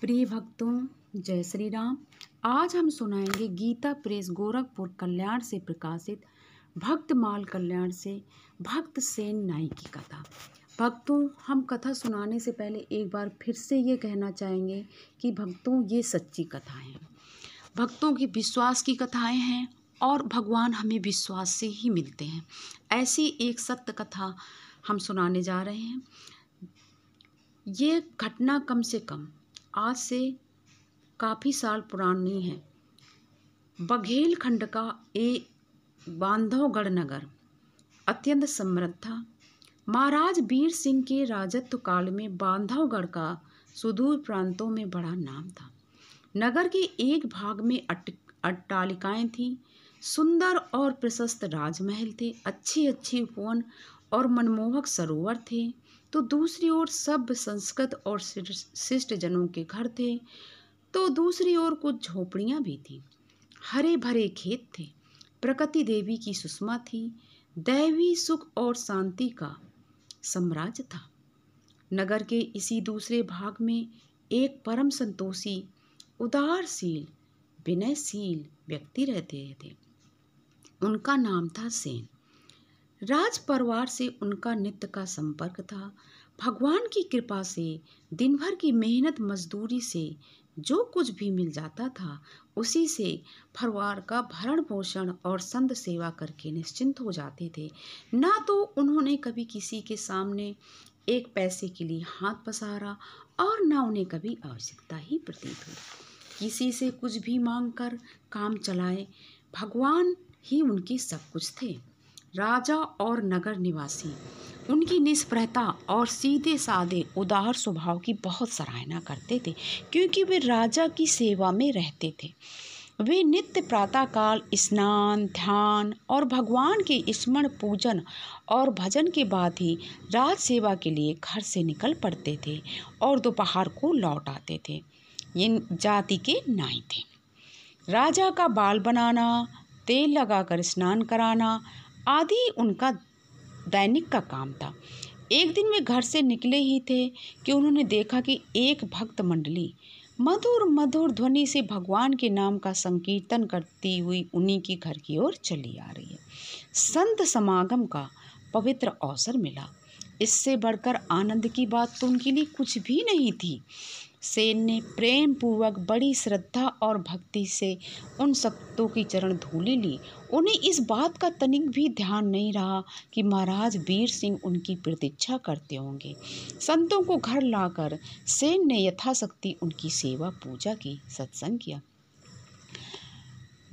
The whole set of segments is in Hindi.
प्रिय भक्तों, जय श्री राम। आज हम सुनाएंगे गीता प्रेस गोरखपुर कल्याण से प्रकाशित भक्तमाल कल्याण से भक्त सेन नाई की कथा। भक्तों, हम कथा सुनाने से पहले एक बार फिर से ये कहना चाहेंगे कि भक्तों, ये सच्ची कथाएं हैं, भक्तों की विश्वास की कथाएं हैं और भगवान हमें विश्वास से ही मिलते हैं। ऐसी एक सत्य कथा हम सुनाने जा रहे हैं। ये घटना कम से कम आज से काफ़ी साल पुरानी है। बघेलखंड का एक बांधवगढ़ नगर अत्यंत समृद्ध था। महाराज वीर सिंह के राजत्व काल में बांधवगढ़ का सुदूर प्रांतों में बड़ा नाम था। नगर के एक भाग में अट्टालिकाएं थीं, सुंदर और प्रशस्त राजमहल थे, अच्छी अच्छी उपवन और मनमोहक सरोवर थे। तो दूसरी ओर सभ्य संस्कृत और शिष्ट जनों के घर थे। तो दूसरी ओर कुछ झोपड़ियां भी थीं। हरे भरे खेत थे। प्रकृति देवी की सुषमा थी। दैवी सुख और शांति का साम्राज्य था। नगर के इसी दूसरे भाग में एक परम संतोषी, उदारशील, विनयशील व्यक्ति रहते थे। उनका नाम था सेन। राज परिवार से उनका नित्य का संपर्क था। भगवान की कृपा से दिन भर की मेहनत मजदूरी से जो कुछ भी मिल जाता था, उसी से परिवार का भरण पोषण और संत सेवा करके निश्चिंत हो जाते थे। ना तो उन्होंने कभी किसी के सामने एक पैसे के लिए हाथ पसारा और ना उन्हें कभी आवश्यकता ही प्रतीत हुई किसी से कुछ भी मांग कर काम चलाए। भगवान ही उनके सब कुछ थे। राजा और नगर निवासी उनकी निष्प्रहता और सीधे साधे उदार स्वभाव की बहुत सराहना करते थे, क्योंकि वे राजा की सेवा में रहते थे। वे नित्य प्रातःकाल स्नान, ध्यान और भगवान के स्मरण, पूजन और भजन के बाद ही राज सेवा के लिए घर से निकल पड़ते थे और दोपहर को लौट आते थे। ये जाति के नाई थे। राजा का बाल बनाना, तेल लगाकर स्नान कराना आदि उनका दैनिक का काम था। एक दिन वे घर से निकले ही थे कि उन्होंने देखा कि एक भक्त मंडली मधुर मधुर ध्वनि से भगवान के नाम का संकीर्तन करती हुई उन्हीं की घर की ओर चली आ रही है। संत समागम का पवित्र अवसर मिला। इससे बढ़कर आनंद की बात तो उनके लिए कुछ भी नहीं थी। सेन ने प्रेम पूर्वक बड़ी श्रद्धा और भक्ति से उन संतों की चरण धूलि ली। उन्हें इस बात का तनिक भी ध्यान नहीं रहा कि महाराज वीर सिंह उनकी प्रतीक्षा करते होंगे। संतों को घर लाकर सेन ने यथाशक्ति उनकी सेवा पूजा की, सत्संग किया।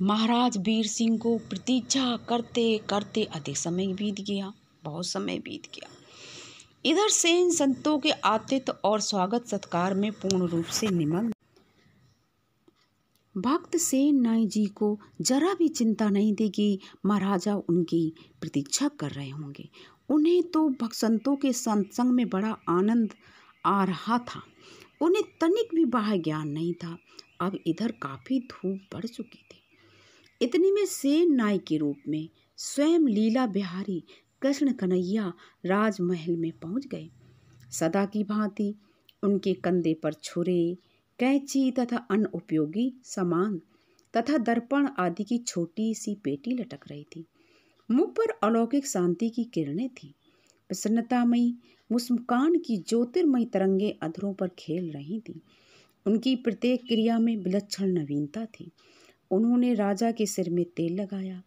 महाराज वीर सिंह को प्रतीक्षा करते करते अधिक समय बीत गया, बहुत समय बीत गया। इधर सेन संतों के आतिथ्य और स्वागत सत्कार में पूर्ण रूप से निमग्न। भक्त सेन नाई जी को जरा भी चिंता नहीं थी कि महाराजा उनकी प्रतीक्षा कर रहे होंगे। उन्हें तो भक्त संतों के सत्संग में बड़ा आनंद आ रहा था। उन्हें तनिक भी बाह्य ज्ञान नहीं था। अब इधर काफी धूप बढ़ चुकी थी। इतने में सेन नाई के रूप में स्वयं लीला बिहारी कृष्ण कन्हैया राजमहल में पहुंच गए। सदा की भांति उनके कंधे पर छुरे, कैंची तथा अन्य उपयोगी सामान तथा दर्पण आदि की छोटी सी पेटी लटक रही थी। मुख पर अलौकिक शांति की किरणें थीं। प्रसन्नतामयी मुस्कान की ज्योतिर्मयी तरंगे अधरों पर खेल रही थीं। उनकी प्रत्येक क्रिया में विलक्षण नवीनता थी। उन्होंने राजा के सिर में तेल लगाया,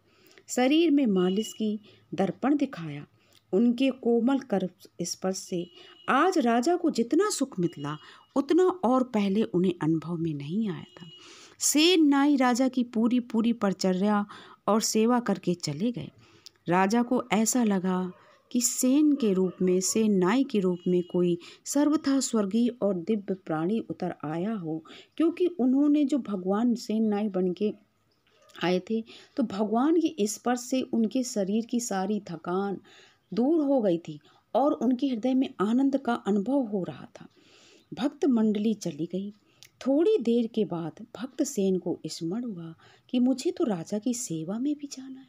शरीर में मालिश की, दर्पण दिखाया। उनके कोमल कर स्पर्श से आज राजा को जितना सुख मिला, उतना और पहले उन्हें अनुभव में नहीं आया था। सेन नाई राजा की पूरी पूरी परिचर्या और सेवा करके चले गए। राजा को ऐसा लगा कि सेन नाई के रूप में कोई सर्वथा स्वर्गीय और दिव्य प्राणी उतर आया हो, क्योंकि उन्होंने जो भगवान सेन नाई बन के आए थे, तो भगवान के स्पर्श से उनके शरीर की सारी थकान दूर हो गई थी और उनके हृदय में आनंद का अनुभव हो रहा था। भक्त मंडली चली गई। थोड़ी देर के बाद भक्त सेन को स्मरण हुआ कि मुझे तो राजा की सेवा में भी जाना है।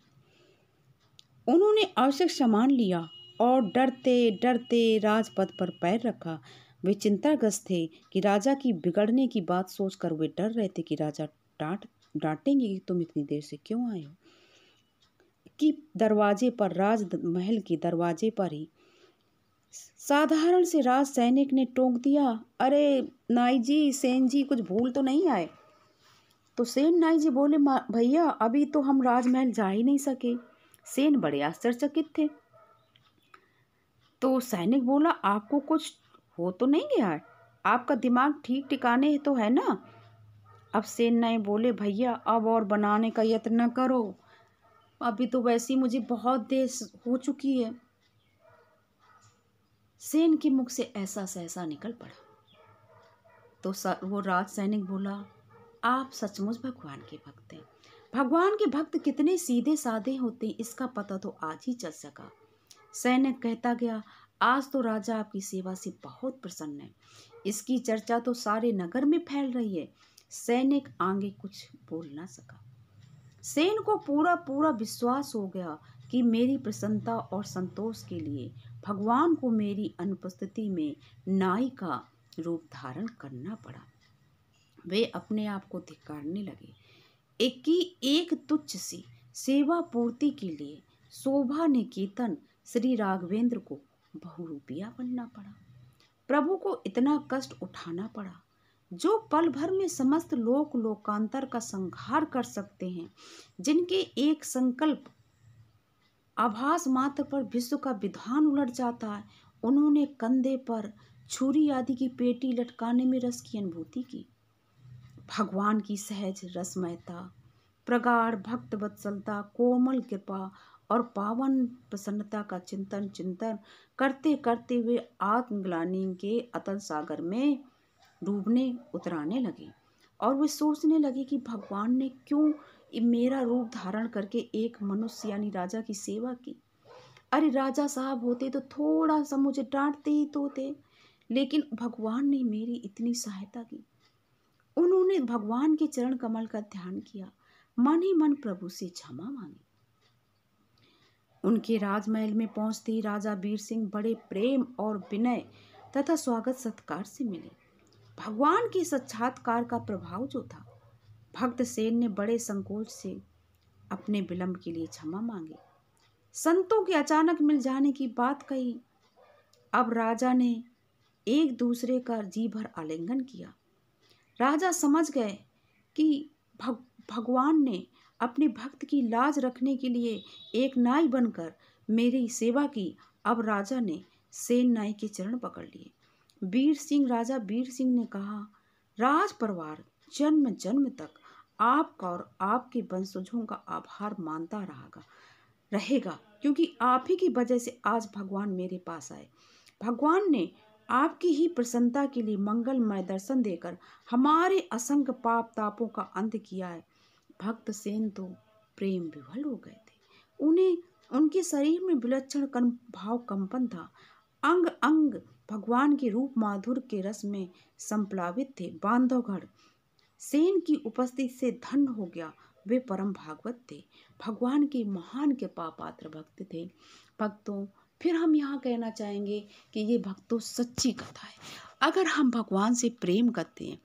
उन्होंने आवश्यक सामान लिया और डरते डरते राजपथ पर पैर रखा। वे चिंताग्रस्त थे कि राजा की बिगड़ने की बात सोचकर वे डर रहे थे कि राजा डांटेंगे कि तुम इतनी देर से क्यों आए हो। कि दरवाजे पर, राजमहल के दरवाजे पर ही साधारण से राज सैनिक ने टोक दिया, अरे नाई जी, सेन जी कुछ भूल तो नहीं आए। तो सेन नाई जी बोले, भैया अभी तो हम राजमहल जा ही नहीं सके। सेन बड़े आश्चर्यचकित थे। तो सैनिक बोला, आपको कुछ हो तो नहीं गया है? आपका दिमाग ठीक ठिकाने तो है ना? अब सेन नाई बोले, भैया अब और बनाने का यत्न न करो, अभी तो वैसे ही मुझे बहुत देर हो चुकी है। सेन के मुख से ऐसा सहसा निकल पड़ा। तो वो राज सैनिक बोला, आप सचमुच भगवान के भक्त हैं। भगवान के भक्त कितने सीधे साधे होते हैं इसका पता तो आज ही चल सका। सैनिक कहता गया, आज तो राजा आपकी सेवा से बहुत प्रसन्न है, इसकी चर्चा तो सारे नगर में फैल रही है। सैनिक आगे कुछ बोल ना सका। सेन को पूरा पूरा विश्वास हो गया कि मेरी प्रसन्नता और संतोष के लिए भगवान को मेरी अनुपस्थिति में नाई का रूप धारण करना पड़ा। वे अपने आप को धिक्कारने लगे। एक तुच्छ सी सेवा पूर्ति के लिए शोभा निकेतन श्री राघवेंद्र को बहुरूपिया बनना पड़ा। प्रभु को इतना कष्ट उठाना पड़ा जो पल भर में समस्त लोकांतर का संहार कर सकते हैं, जिनके एक संकल्प आभास मात्र पर विश्व का विधान उलट जाता है। उन्होंने कंधे पर छुरी आदि की पेटी लटकाने में रस की अनुभूति की। भगवान की सहज रसमयता, प्रगाढ़ भक्त वत्सलता, कोमल कृपा और पावन प्रसन्नता का चिंतन करते करते वे आत्मग्लानि के अतल सागर में डूबने उतराने लगे। और वे सोचने लगे कि भगवान ने क्यों मेरा रूप धारण करके एक मनुष्य यानी राजा की सेवा की। अरे राजा साहब होते तो थोड़ा सा मुझे डांटते ही तो थे, लेकिन भगवान ने मेरी इतनी सहायता की। उन्होंने भगवान के चरण कमल का ध्यान किया, मन ही मन प्रभु से क्षमा मांगी। उनके राजमहल में पहुंचते ही राजा वीर सिंह बड़े प्रेम और विनय तथा स्वागत सत्कार से मिले। भगवान के साक्षात्कार का प्रभाव जो था, भक्त सेन ने बड़े संकोच से अपने विलंब के लिए क्षमा मांगे। संतों के अचानक मिल जाने की बात कही। अब राजा ने एक दूसरे का जी भर आलिंगन किया। राजा समझ गए कि भगवान ने अपने भक्त की लाज रखने के लिए एक नाई बनकर मेरी सेवा की। अब राजा ने सेन नाई के चरण पकड़ लिए। राजा वीर सिंह ने कहा, राज परिवार जन्म जन्म तक आपका और आपके वंशजों का आभार मानता रहेगा, क्योंकि आप ही की वजह से आज भगवान मेरे पास आए। भगवान ने आपकी ही प्रसन्नता के लिए मंगलमय दर्शन देकर हमारे असंख्य पाप तापों का अंत किया है। भक्त सेन तो प्रेम विह्वल हो गए थे। उनके शरीर में विलक्षण भाव कंपन था। अंग अंग भगवान के रूप माधुर्य के रस में संप्लावित थे। बांधवगढ़ सेन की उपस्थिति से धन्य हो गया। वे परम भागवत थे, भगवान के महान कृपा पात्र भक्त थे। भक्तों, फिर हम यहाँ कहना चाहेंगे कि ये भक्तों सच्ची कथा है। अगर हम भगवान से प्रेम करते हैं,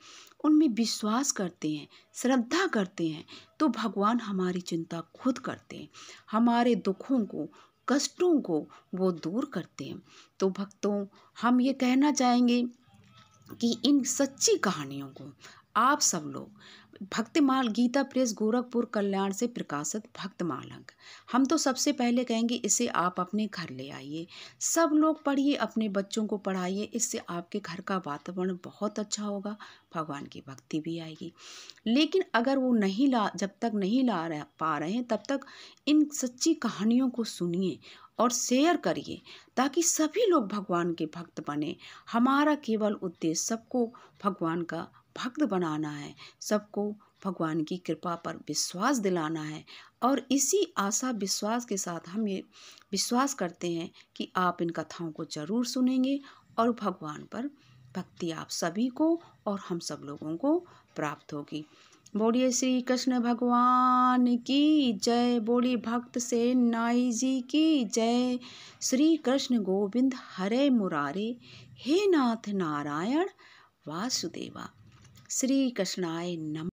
उनमें विश्वास करते हैं, श्रद्धा करते हैं, तो भगवान हमारी चिंता खुद करते हैं। हमारे दुखों को, कष्टों को वो दूर करते हैं। तो भक्तों, हम ये कहना चाहेंगे कि इन सच्ची कहानियों को आप सब लोग भक्तमाल गीता प्रेस गोरखपुर कल्याण से प्रकाशित भक्तमाल अंक, हम तो सबसे पहले कहेंगे इसे आप अपने घर ले आइए, सब लोग पढ़िए, अपने बच्चों को पढ़ाइए। इससे आपके घर का वातावरण बहुत अच्छा होगा, भगवान की भक्ति भी आएगी। लेकिन अगर वो जब तक नहीं पा रहे हैं, तब तक इन सच्ची कहानियों को सुनिए और शेयर करिए, ताकि सभी लोग भगवान के भक्त बने। हमारा केवल उद्देश्य सबको भगवान का भक्त बनाना है, सबको भगवान की कृपा पर विश्वास दिलाना है। और इसी आशा विश्वास के साथ हम ये विश्वास करते हैं कि आप इन कथाओं को जरूर सुनेंगे और भगवान पर भक्ति आप सभी को और हम सब लोगों को प्राप्त होगी। बोलिए श्री कृष्ण भगवान की जय। बोलिए भक्त सेन नाई जी की जय। श्री कृष्ण गोविंद हरे मुरारे, हे नाथ नारायण वासुदेवा। श्री कृष्णाय नमः।